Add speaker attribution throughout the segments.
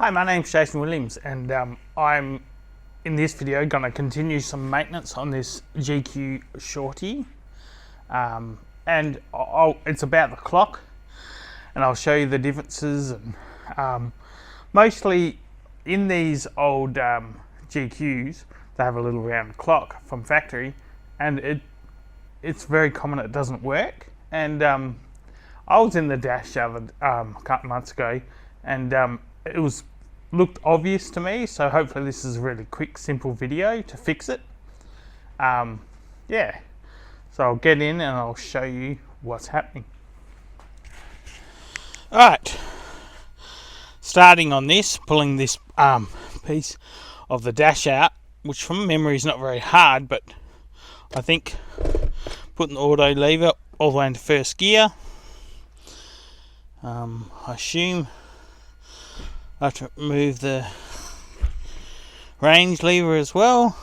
Speaker 1: Hi, my name's Jason Williams, and I'm in this video going to continue some maintenance on this GQ Shorty, and it's about the clock, and I'll show you the differences. And mostly in these old GQs, they have a little round clock from factory, and it's very common it doesn't work. And I was in the dash a couple of months ago, and it looked obvious to me, so hopefully this is a really quick, simple video to fix it. Yeah, so I'll get in and I'll show you what's happening. Alright, starting on this, pulling this piece of the dash out, which from memory is not very hard, but I think putting the auto lever all the way into first gear, I assume I have to remove the range lever as well.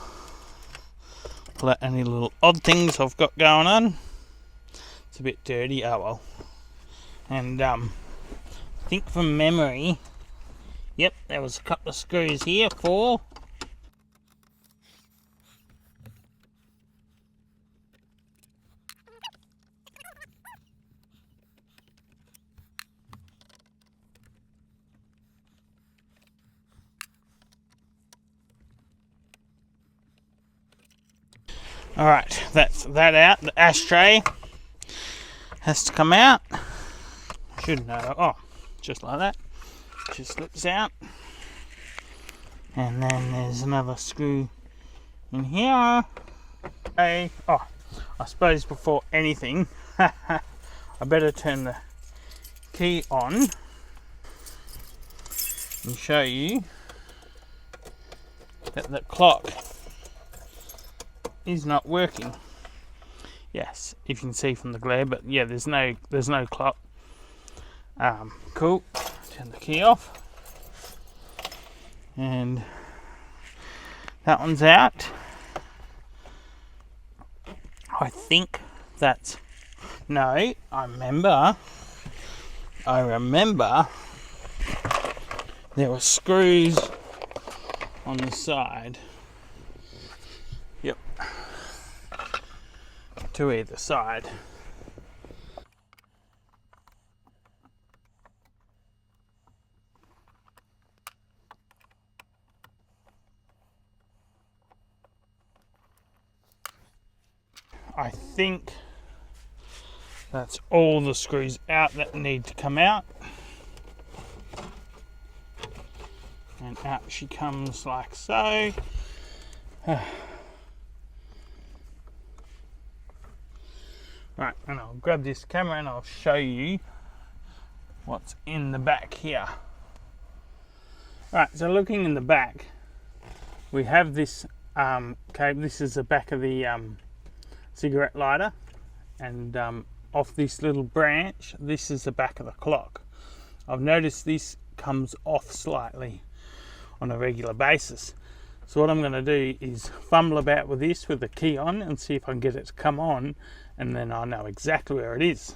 Speaker 1: Pull out any little odd things I've got going on. It's a bit dirty, oh well. And I think from memory, yep, there was a couple of screws here, 4. Alright, that's that out. The ashtray has to come out. Should know. Oh, just like that. Just slips out. And then there's another screw in here. Okay. Oh, I suppose before anything, I better turn the key on and show you that the clock is not working. Yes, if you can see from the glare, but yeah, there's no clock. Cool. Turn the key off, and that one's out. I think that's no. I remember there were screws on the side. Yep, to either side. I think that's all the screws out that need to come out. And out she comes like so. Right, and I'll grab this camera and I'll show you what's in the back here. Right, so looking in the back, we have this cable. This is the back of the cigarette lighter, and off this little branch, this is the back of the clock. I've noticed this comes off slightly on a regular basis. So what I'm going to do is fumble about with this with the key on and see if I can get it to come on, and then I know exactly where it is.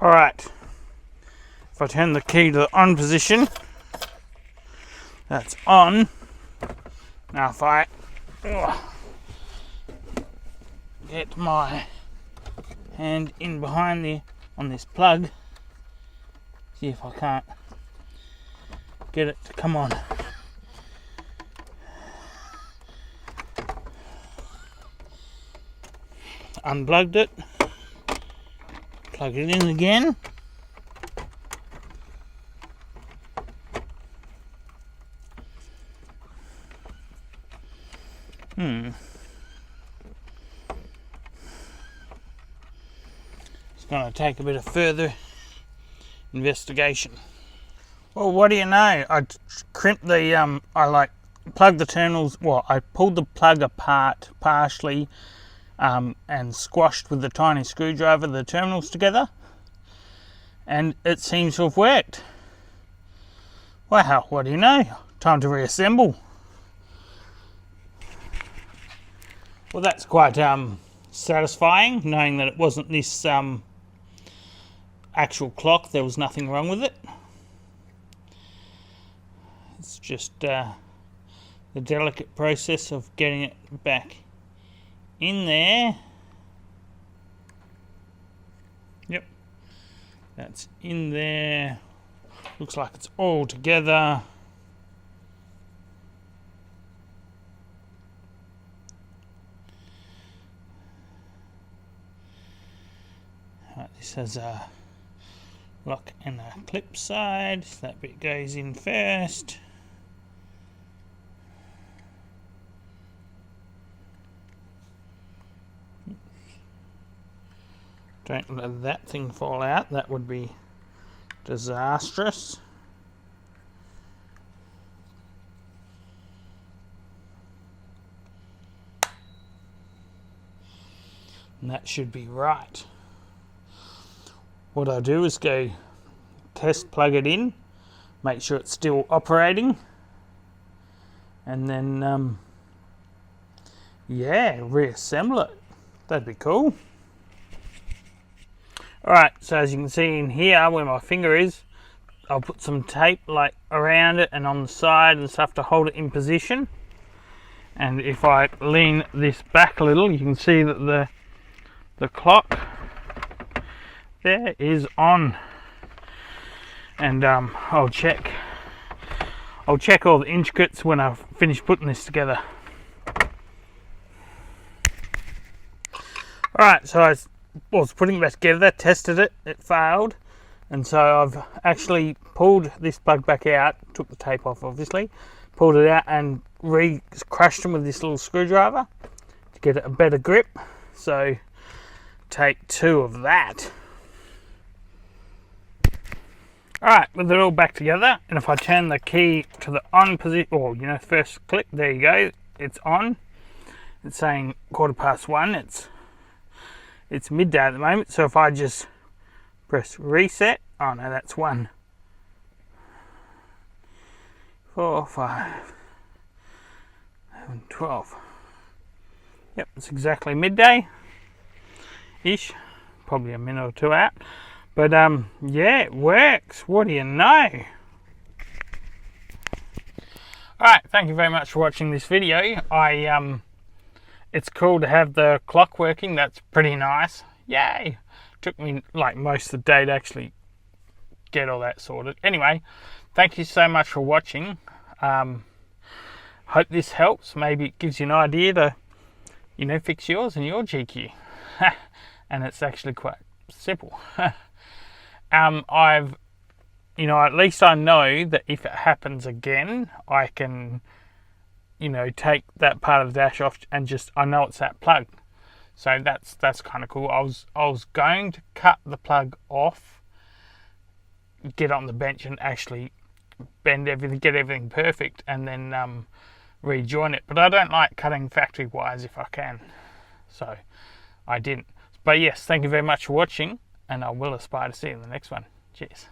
Speaker 1: Alright, if I turn the key to the on position, that's on. Now if I get my hand in behind there on this plug, see if I can't get it to come on. Unplugged it, plug it in again. It's going to take a bit of further investigation. Well, what do you know? I crimped the I plugged the terminals. Well, I pulled the plug apart partially, and squashed with the tiny screwdriver the terminals together, and it seems to have worked. Wow, what do you know? Time to reassemble. Well, that's quite satisfying, knowing that it wasn't this actual clock, there was nothing wrong with it. It's just the delicate process of getting it back in there. Yep, that's in there. Looks like it's all together. Right, this has a lock and a clip side, so that bit goes in first. Don't let that thing fall out, that would be disastrous. And that should be right. What I'll do is go test plug it in, make sure it's still operating, and then yeah, reassemble it. That'd be cool. Alright, so as you can see in here where my finger is, I'll put some tape like around it and on the side and stuff to hold it in position. And if I lean this back a little, you can see that the clock there is on. And I'll check all the intricacies when I've finished putting this together. Alright, so I was putting it back together, tested it, it failed, and so I've actually pulled this plug back out, took the tape off obviously, pulled it out and crushed them with this little screwdriver to get it a better grip. So take 2 of that. Alright, with it all back together, and if I turn the key to the on position, or first click, there you go, it's on. It's saying 1:15, it's midday at the moment, so if I just press reset, oh no, that's 1, 4, 5, 11, 12. Yep, it's exactly midday-ish, probably a minute or 2 out. But yeah, it works. What do you know? Alright, thank you very much for watching this video. It's cool to have the clock working, that's pretty nice. Yay! Took me like most of the day to actually get all that sorted. Anyway, thank you so much for watching. Hope this helps. Maybe it gives you an idea to, fix yours and your GQ. And it's actually quite simple. At least I know that if it happens again, I can, take that part of the dash off and I know it's that plug. So that's kind of cool. I was going to cut the plug off, get on the bench and actually bend everything, get everything perfect, and then rejoin it. But I don't like cutting factory wires if I can, so I didn't. But yes, thank you very much for watching, and I will aspire to see you in the next one. Cheers.